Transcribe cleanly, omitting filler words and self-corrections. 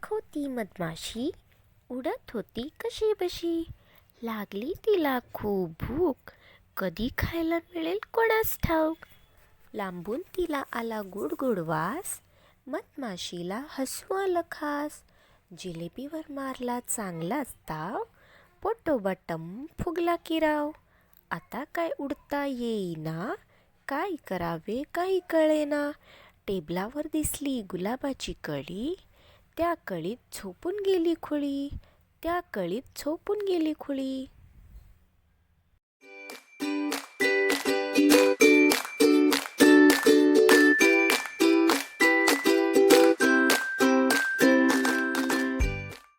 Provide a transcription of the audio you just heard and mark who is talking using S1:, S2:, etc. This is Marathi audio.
S1: एक होती मधमाशी, उडत होती कशीबशी. लागली तिला खूप भूक, कधी खायला मिळेल कोणास ठाऊक. लांबून तिला आला गोड गोड वास, मधमाशीला हसू आलं खास. जिलेबीवर मारला चांगलाच ताव, पोटोबाटम फुगला की राव. आता काय उडता येईना, काय करावे काही कळेना. टेबलावर दिसली गुलाबाची कळी, त्या कळीत झोपून गेली खुळी, त्या कळीत झोपून गेली खुळी.